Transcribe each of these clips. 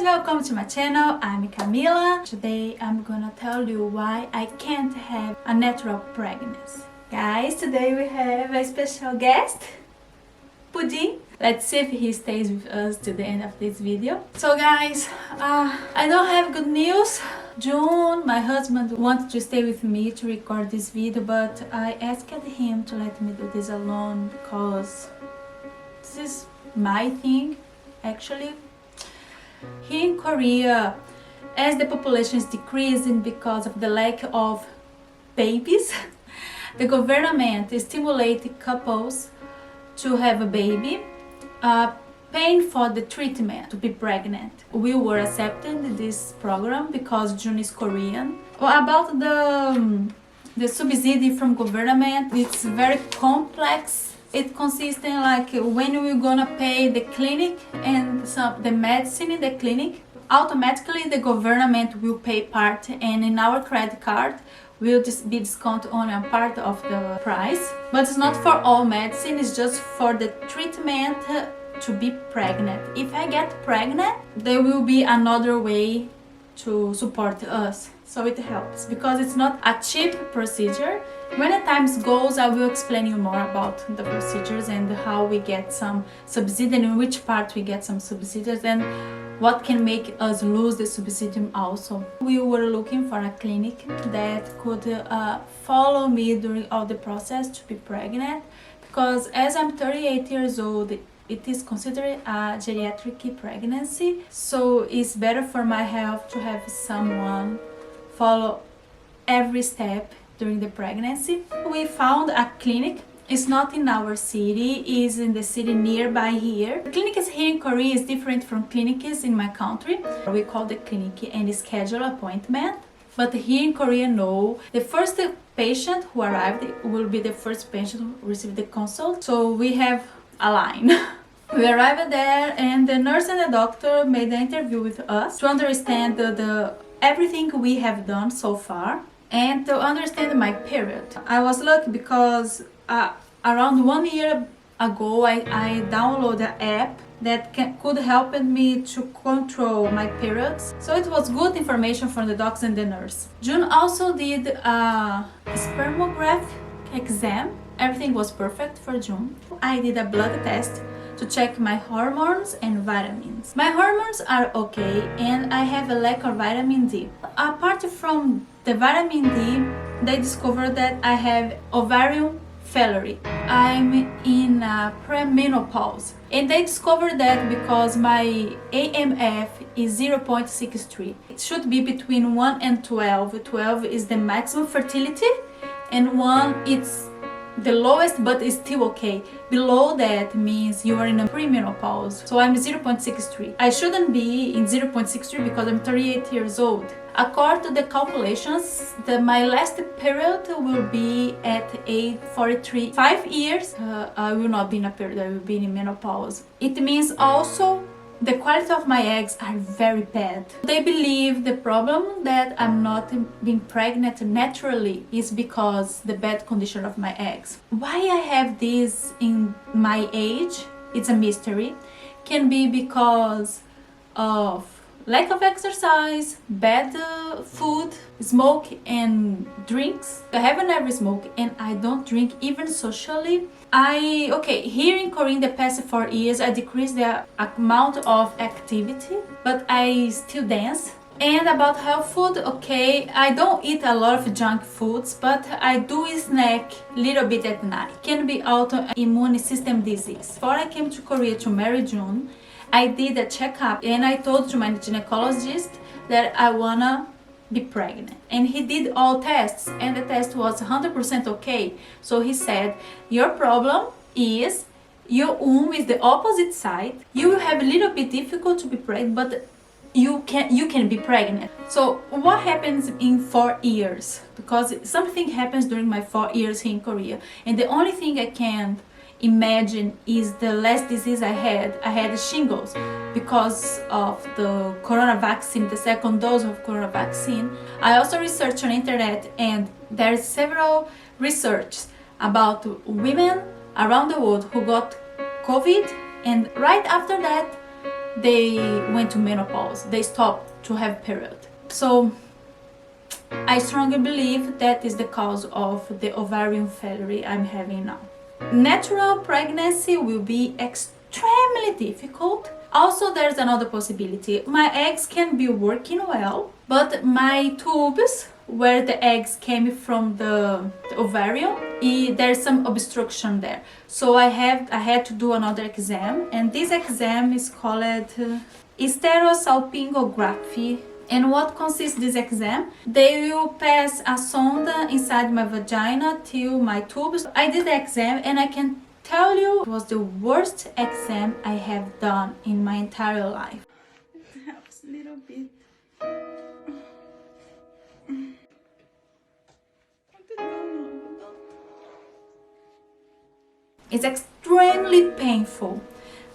welcome to my channel. I'm Camila. Today I'm gonna tell you why I can't have a natural pregnancy. Guys, today we have a special guest, Pudding. Let's see if he stays with us to the end of this video. So guys, I don't have good news. Jun, my husband, wanted to stay with me to record this video, but I asked him to let me do this alone because this is my thing. Actually, here in Korea, as the population is decreasing because of the lack of babies, the government is stimulating couples to have a baby, paying for the treatment to be pregnant. We were accepted in this program because Jun is Korean. Well, about the subsidy from government, it's very complex. It consists in like when we're gonna pay the clinic and the medicine in the clinic, automatically the government will pay part, and in our credit card will just be discount on a part of the price. But it's not for all medicine, it's just for the treatment to be pregnant. If I get pregnant, there will be another way to support us, so it helps because it's not a cheap procedure. When the time goes, I will explain you more about the procedures and how we get some subsidy and in which part we get some subsidies and what can make us lose the subsidy also. We were looking for a clinic that could follow me during all the process to be pregnant, because as I'm 38 years old, it is considered a geriatric pregnancy, so it's better for my health to have someone follow every step during the pregnancy. We found a clinic. It's not in our city, it's in the city nearby here. The clinics here in Korea is different from clinics in my country. We call the clinic and schedule appointment. But here in Korea, no. The first patient who arrived will be the first patient who received the consult. So we have a line. We arrived there and the nurse and the doctor made an interview with us to understand everything we have done so far and to understand my period. I was lucky because around 1 year ago I downloaded an app that could help me to control my periods. So it was good information from the doctor and the nurse. Jun also did a spermograph exam. Everything was perfect for Jun. I did a blood test to check my hormones and vitamins. My hormones are okay and I have a lack of vitamin D. Apart from the vitamin D, they discovered that I have ovarian failure. I'm in premenopause, and they discovered that because my AMF is 0.63. It should be between 1 and 12. 12 is the maximum fertility and 1 it's the lowest, but it's still okay. Below that means you are in a premenopause. So I'm 0.63. I shouldn't be in 0.63 because I'm 38 years old. According to the calculations, my last period will be at age 43. 5 years, I will not be in a period, I will be in menopause. It means also the quality of my eggs are very bad. They believe the problem that I'm not being pregnant naturally is because the bad condition of my eggs. Why I have this in my age, it's a mystery. Can be because of lack of exercise, bad food, smoke and drinks. I haven't ever smoked and I don't drink even socially. Here in Korea in the past 4 years I decreased the amount of activity, but I still dance. And about health food, I don't eat a lot of junk foods, but I do snack a little bit at night. Can be autoimmune system disease. Before I came to Korea to marry Jun, I did a checkup and I told to my gynecologist that I wanna be pregnant, and he did all tests and the test was 100% okay. So he said, your problem is your womb is the opposite side. You will have a little bit difficult to be pregnant, but you can be pregnant. So what happens in 4 years? Because something happens during my 4 years here in Korea, and the only thing I can imagine is the last disease I had shingles because of the corona vaccine, the second dose of corona vaccine. I also researched on internet and there's several research about women around the world who got COVID and right after that they went to menopause, they stopped to have period. So I strongly believe that is the cause of the ovarian failure I'm having now. Natural pregnancy will be extremely difficult. Also, there's another possibility. My eggs can be working well, but my tubes, where the eggs came from the ovarian, there's some obstruction there. So I had to do another exam, and this exam is called hysterosalpingography. And what consists this exam? They will pass a sonda inside my vagina till my tubes. I did the exam, and I can tell you it was the worst exam I have done in my entire life. It helps a little bit. It's extremely painful.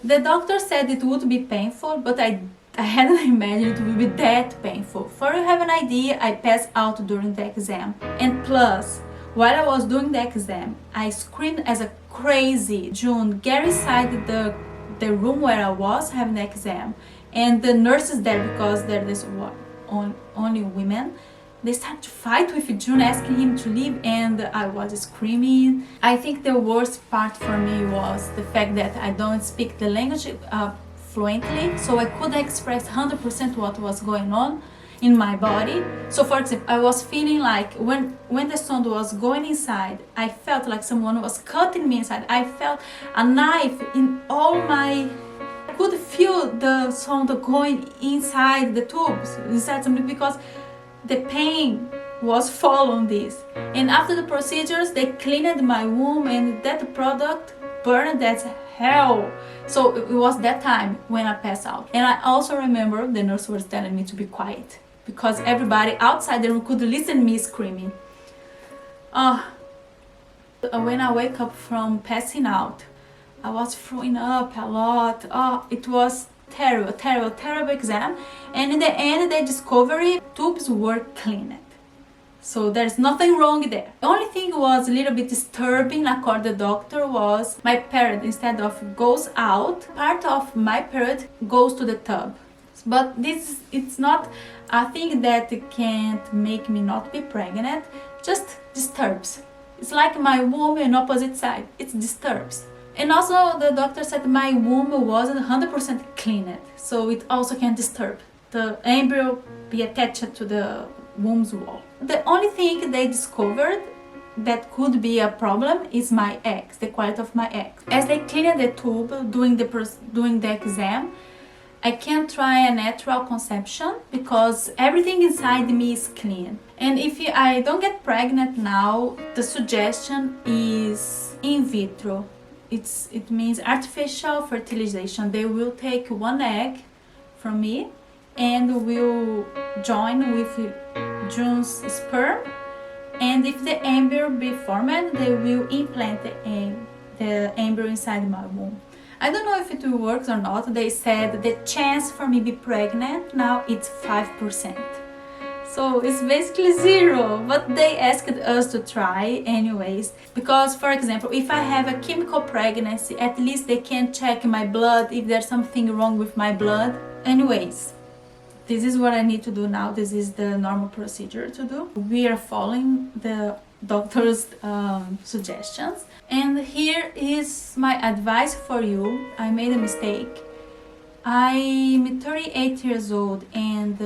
The doctor said it would be painful, but I hadn't imagined it would be that painful. For you have an idea, I passed out during the exam. And plus, while I was doing the exam, I screamed as a crazy. Jun, get inside the room where I was having the exam. And the nurses there, because there is only women, they started to fight with Jun, asking him to leave, and I was screaming. I think the worst part for me was the fact that I don't speak the language fluently, so I couldn't express 100% what was going on in my body. So for example, I was feeling like when the sound was going inside, I felt like someone was cutting me inside. I felt a knife in all my... I could feel the sound going inside the tubes, inside something, because the pain was following this. And after the procedures, they cleaned my womb, and that product burned as hell. So it was that time when I passed out. And I also remember the nurse was telling me to be quiet, because everybody outside the room could listen to me screaming. When I wake up from passing out, I was throwing up a lot. It was terrible exam. And in the end, they discovered tubes were cleaned. So there's nothing wrong there. The only thing was a little bit disturbing, according to the doctor, was my period, instead of goes out, part of my period goes to the tub. But it's not a thing that can't make me not be pregnant, just disturbs. It's like my womb on opposite side, it disturbs. And also the doctor said my womb wasn't 100% cleaned, so it also can disturb. The embryo be attached to the womb's wall. The only thing they discovered that could be a problem is my eggs, the quality of my eggs. As they cleaned the tube during the exam, I can't try a natural conception because everything inside me is clean. And if I don't get pregnant now, the suggestion is in vitro. It means artificial fertilization. They will take one egg from me and will join with Jun's sperm, and if the embryo be formed, they will implant the embryo inside my womb. I don't know if it will work or not. They said the chance for me to be pregnant now it's 5%. So it's basically zero, but they asked us to try anyways. Because, for example, if I have a chemical pregnancy, at least they can check my blood if there's something wrong with my blood. Anyways, this is what I need to do now. This is the normal procedure to do. We are following the doctor's suggestions. And here is my advice for you. I made a mistake. I'm 38 years old, and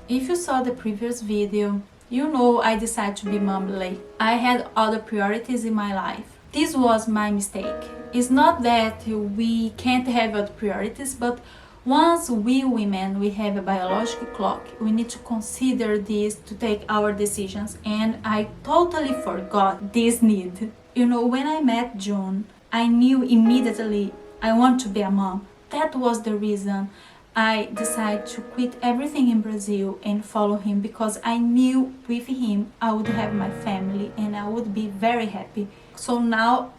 if you saw the previous video, you know I decided to be mom late. I had other priorities in my life. This was my mistake. It's not that we can't have other priorities, but once we women, we have a biological clock, we need to consider this to take our decisions, and I totally forgot this need. You know, when I met Jun, I knew immediately I want to be a mom. That was the reason I decided to quit everything in Brazil and follow him, because I knew with him I would have my family and I would be very happy. So now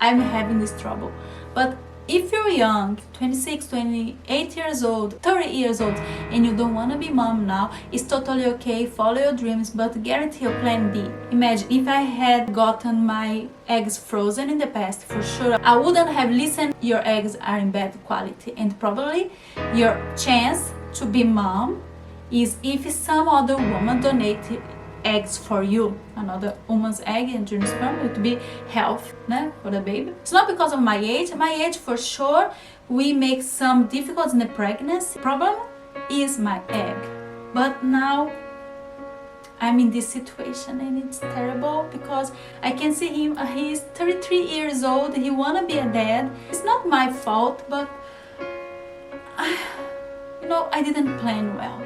I'm having this trouble. But if you're young, 26, 28 years old, 30 years old, and you don't want to be mom now, it's totally okay. Follow your dreams, but guarantee your plan B. Imagine if I had gotten my eggs frozen in the past, for sure I wouldn't have listened. Your eggs are in bad quality, and probably your chance to be mom is if some other woman donated eggs for you, another woman's egg and your sperm, it would be health, né, for the baby. It's not because of my age for sure we make some difficulties in the pregnancy. Problem is my egg, but now I'm in this situation and it's terrible because I can see him, he's 33 years old, he wanna be a dad. It's not my fault, but you know, I didn't plan well.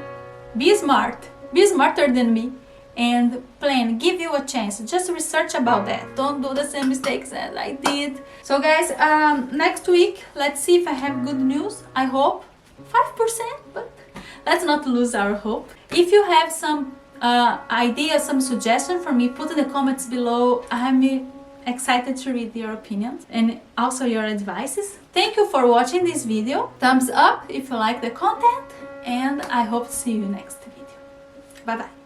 Be smart, be smarter than me, and plan, give you a chance. Just research about that. Don't do the same mistakes as I did. So guys, next week, let's see if I have good news. I hope 5%, but let's not lose our hope. If you have some ideas, some suggestion for me, put in the comments below. I'm excited to read your opinions and also your advices. Thank you for watching this video. Thumbs up if you like the content, and I hope to see you next video. Bye bye.